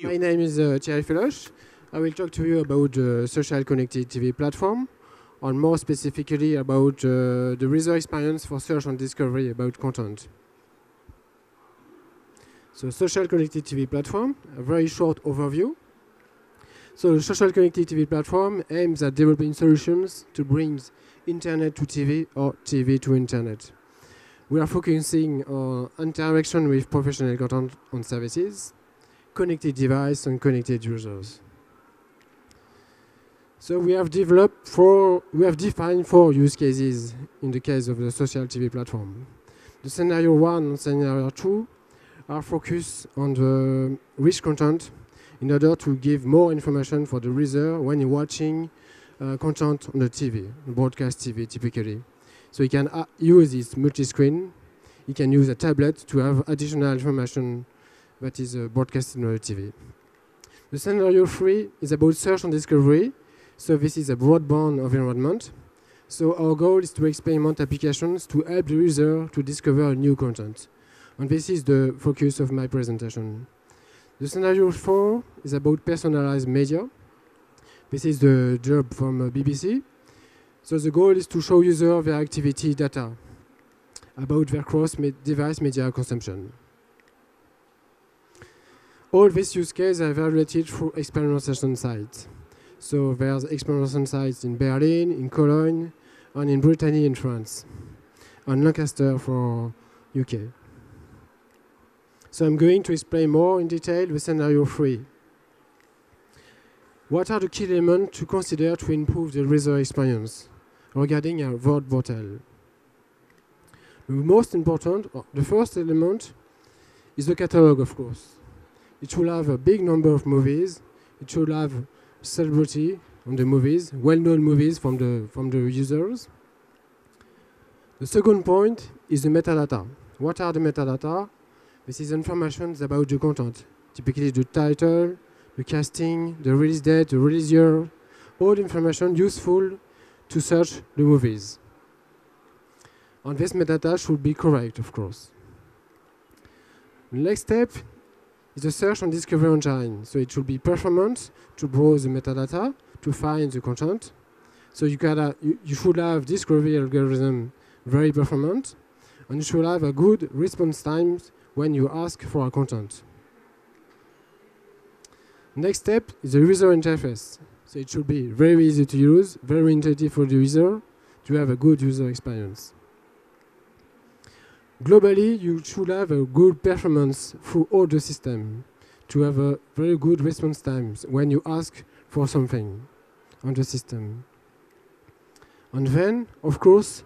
My name is Thierry Feloche. I will talk to you about the social connected TV platform, and more specifically about the user experience for search and discovery about content. So, social connected TV platform, a very short overview. So, the social connected TV platform aims at developing solutions to bring internet to TV or TV to internet. We are focusing on interaction with professional content and services, connected device and connected users. So we have defined four use cases in the case of the social TV platform. The scenario 1 and scenario 2 are focused on the rich content in order to give more information for the user when you're watching content on the TV, broadcast TV typically. So you can use this multi-screen. You can use a tablet to have additional information that is broadcasted on the TV. The scenario 3 is about search and discovery. So this is a broadband environment. So our goal is to experiment applications to help the user to discover new content. And this is the focus of my presentation. The scenario 4 is about personalized media. This is the job from BBC. So the goal is to show users their activity data about their cross-device media consumption. All these use cases are evaluated through experimentation sites. So there's experimentation sites in Berlin, in Cologne, and in Brittany in France, and Lancaster for UK. So I'm going to explain more in detail the scenario 3. What are the key elements to consider to improve the user experience regarding a word portal? The most important, the first element, is the catalog, of course. It should have a big number of movies. It should have celebrity on the movies, well-known movies from the users. The second point is the metadata. What are the metadata? This is information about the content, typically the title, the casting, the release date, the release year, all information useful to search the movies. And this metadata should be correct, of course. The next step is the search and discovery engine. So it should be performant to browse the metadata, to find the content. So you should have discovery algorithm very performant, and you should have a good response time when you ask for a content. Next step is the user interface. So it should be very easy to use, very intuitive for the user to have a good user experience. Globally, you should have a good performance through all the system to have a very good response times when you ask for something on the system. And then, of course,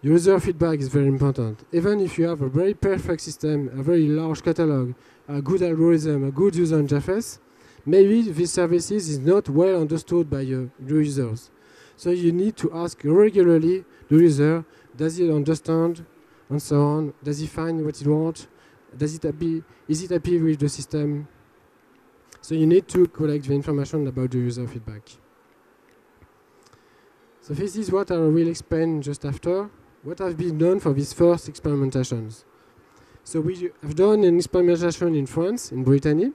user feedback is very important. Even if you have a very perfect system, a very large catalog, a good algorithm, a good user interface, maybe this services is not well understood by the users. So you need to ask regularly the user, does he understand, and so on. Does he find what he wants? Is it happy with the system? So you need to collect the information about the user feedback. So this is what I will explain just after. What has been done for these first experimentations. So we have done an experimentation in France, in Brittany,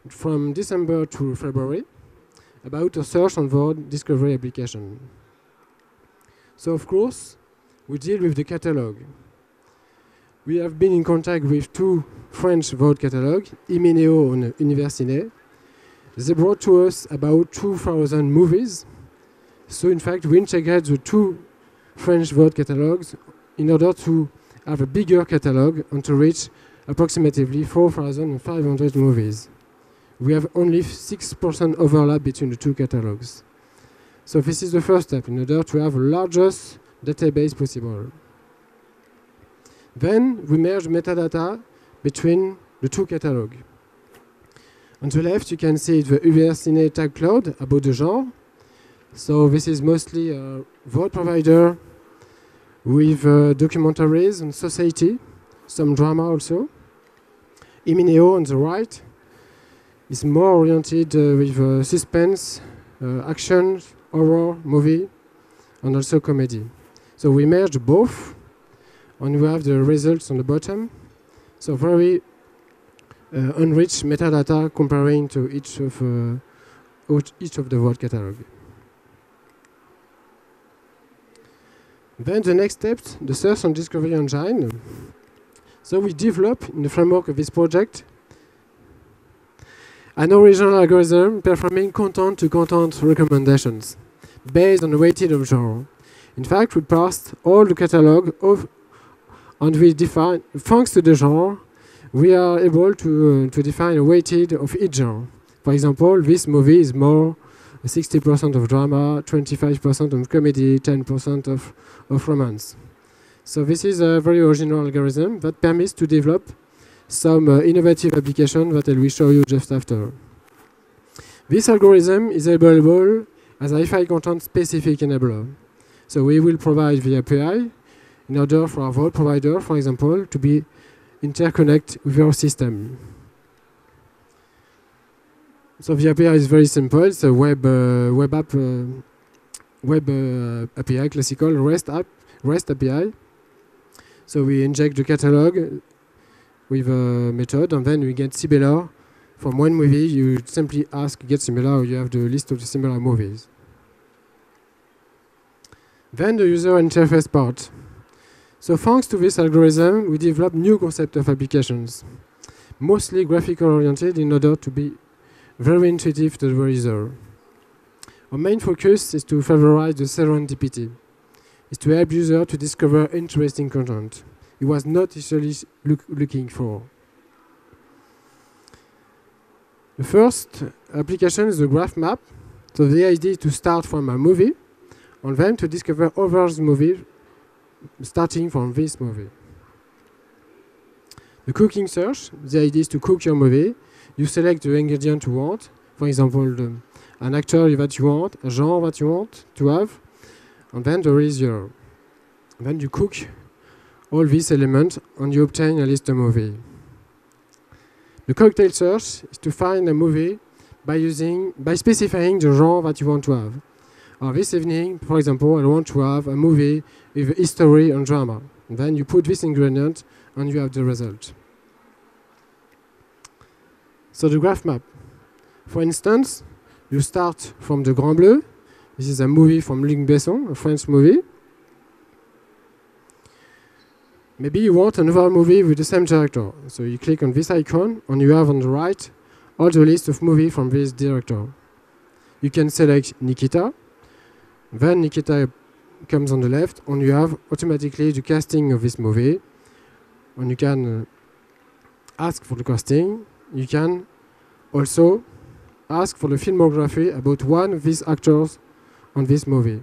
from December to February, about a search and word discovery application. So of course, we deal with the catalog. We have been in contact with two French word catalogs, Imeneo and Universiné. They brought to us about 2,000 movies. So in fact, we integrate the two French word catalogs in order to have a bigger catalog and to reach approximately 4,500 movies. We have only 6% overlap between the two catalogs. So this is the first step in order to have the largest database possible. Then we merge metadata between the two catalogs. On the left, you can see the Universiné tag cloud about the genre. So this is mostly a word provider with documentaries and society, some drama also. Imeneo on the right is more oriented with suspense, action, horror, movie, and also comedy. So we merge both, and we have the results on the bottom. So very enrich metadata comparing to each of the word catalog. Then the next step, the search and discovery engine. So we develop, in the framework of this project, an original algorithm performing content-to-content recommendations based on the weighted of genre. In fact, we parsed all the catalog and we define, thanks to the genre, we are able to define a weighted of each genre. For example, this movie is more 60% of drama, 25% of comedy, 10% of romance. So this is a very original algorithm that permits to develop some innovative application that I will show you just after. This algorithm is available as a Hi-Fi content specific enabler. So we will provide the API in order for our vault provider, for example, to be interconnect with your system. So the API is very simple. It's a web API, classical REST API. So we inject the catalog with a method, and then we get similar. From one movie, you simply ask get similar, or you have the list of the similar movies. Then the user interface part. So thanks to this algorithm, we develop new concept of applications, mostly graphical oriented in order to be very intuitive to the user. Our main focus is to favorize the serendipity, is to help user to discover interesting content he was not usually looking for. The first application is the graph map. So the idea is to start from a movie and then to discover other movies starting from this movie. The cooking search, the idea is to cook your movie. You select the ingredient you want, for example, an actor that you want, a genre that you want to have, and then there is your. Then you cook all these elements and you obtain a list of movie. The cocktail search is to find a movie by specifying the genre that you want to have. This evening, for example, I want to have a movie with history and drama. And then you put this ingredient and you have the result. So the graph map. For instance, you start from the Grand Bleu. This is a movie from Luc Besson, a French movie. Maybe you want another movie with the same director. So you click on this icon and you have on the right all the list of movies from this director. You can select Nikita. Then Nikita comes on the left and you have automatically the casting of this movie. And you can ask for the casting. You can also ask for the filmography about one of these actors on this movie.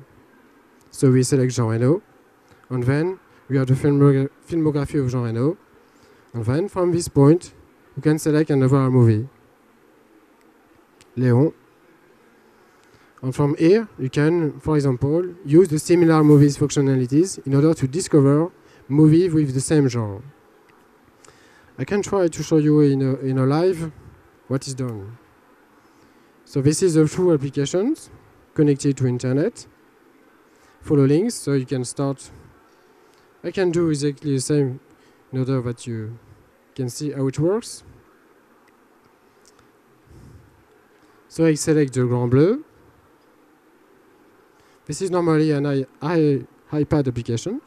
So we select Jean Reno, and then we have the filmography of Jean Reno, and then from this point, you can select another movie, Léon. And from here, you can, for example, use the similar movies functionalities in order to discover movies with the same genre. I can try to show you in a live what is done. So this is the full applications connected to internet. Follow links, so you can start. I can do exactly the same in order that you can see how it works. So I select the Grand Bleu. This is normally an iPad application.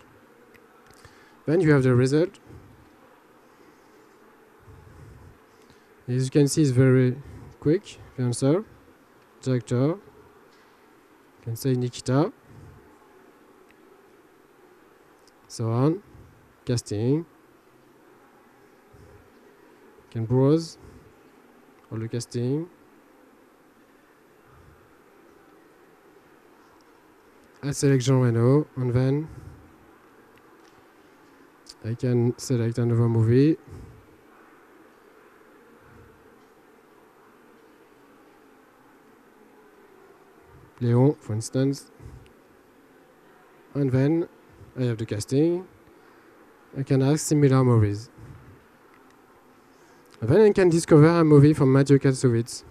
Then you have the result. As you can see, it's very quick. The answer, director. You can say Nikita. So on. Casting. You can browse all the casting. I select Jean Reno, and then I can select another movie. Léon, for instance. And then I have the casting. I can ask similar movies. And then I can discover a movie from Mathieu Kassovitz.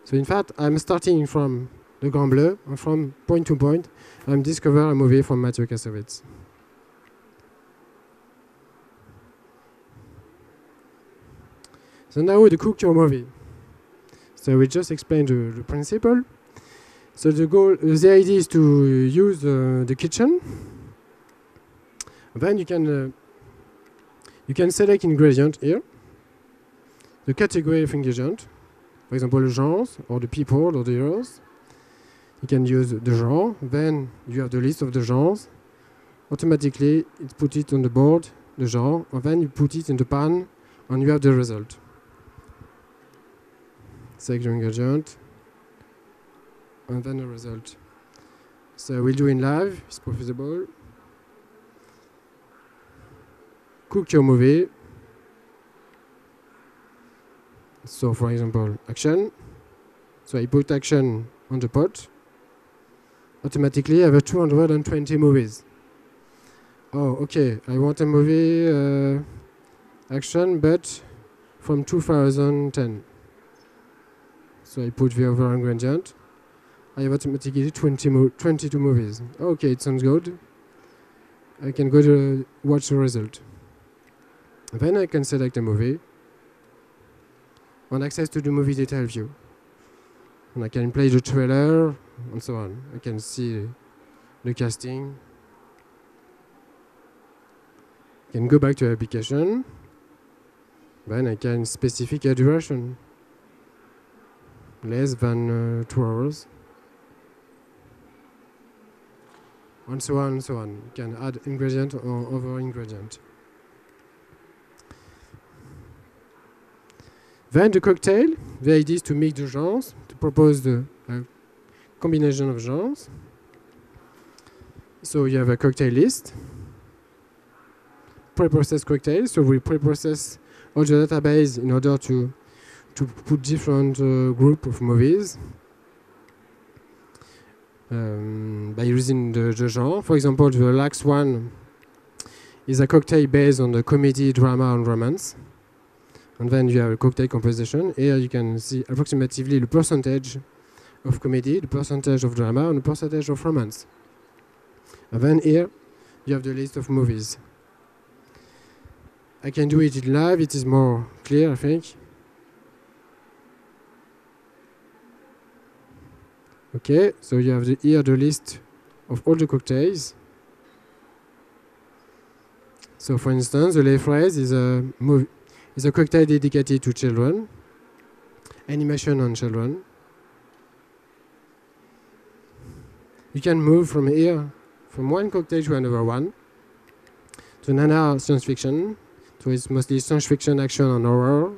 So in fact, I'm starting from the Grand Bleu, and from point to point, I'm discover a movie from Mathieu Kassovitz. So now the cook your movie. So we just explained the principle. So the idea is to use the kitchen. Then you can select ingredient here, the category of ingredient, for example, the genres, or the people, or the heroes. You can use the genre, then you have the list of the genres. Automatically, it puts it on the board, the genre, and then you put it in the pan, and you have the result. Select the ingredient, and then the result. So we'll do in live, it's profitable. Cook your movie. So for example, action. So I put action on the pot. Automatically I have 220 movies. Oh, okay, I want a movie action, but from 2010. So I put the other ingredient. I have automatically 22 movies. Okay, it sounds good. I can go to watch the result. Then I can select a movie and access to the movie detail view. And I can play the trailer and so on. I can see the casting. I can go back to the application. Then I can specify a duration. Less than 2 hours. And so on and so on. You can add ingredient or other ingredient. Then the cocktail, the idea is to mix the genres, to propose the combination of genres. So you have a cocktail list, pre-processed cocktails. So we pre-process all the database in order to put different group of movies by using the genre. For example, the last one is a cocktail based on the comedy, drama, and romance. And then you have a cocktail composition. Here you can see approximately the percentage of comedy, the percentage of drama, and the percentage of romance. And then here you have the list of movies. I can do it in live, it is more clear, I think. Okay, so you have here the list of all the cocktails. So for instance, the left phrase is a cocktail dedicated to children, animation on children. You can move from here, from one cocktail to another one. To Nana science fiction, so it's mostly science fiction, action, and horror.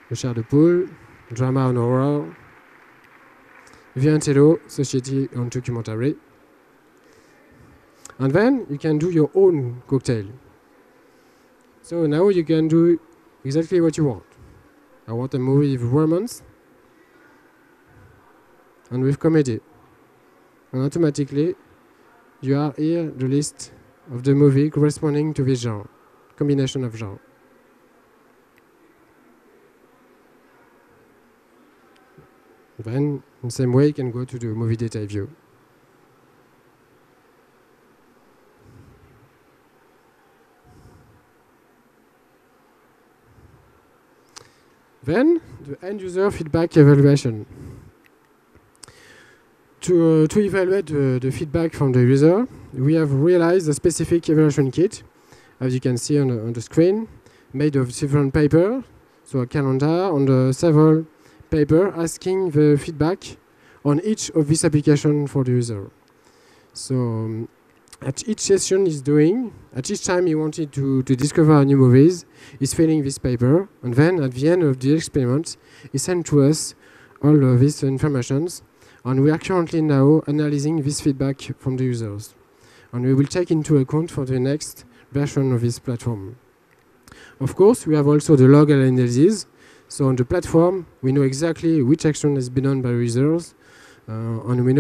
Richard de Poule, drama and horror. Viantello, society and documentary. And then you can do your own cocktail. So now you can do exactly what you want. I want a movie with romance and with comedy. And automatically, you are here the list of the movie corresponding to this genre, combination of genre. Then, in the same way, you can go to the movie data view. Then, the end-user feedback evaluation. To evaluate the feedback from the user, we have realized a specific evaluation kit, as you can see on the screen, made of different paper, so a calendar on several paper asking the feedback on each of these applications for the user. So at each session he's doing, at each time he wanted to discover new movies, he's filling this paper, and then at the end of the experiment, he sent to us all of these informations, and we are currently now analyzing this feedback from the users. And we will take into account for the next version of this platform. Of course, we have also the log analysis. So on the platform, we know exactly which action has been done by users, and we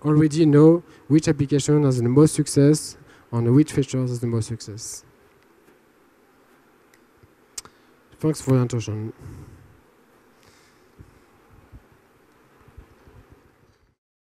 already know which application has the most success and which features has the most success. Thanks for your attention.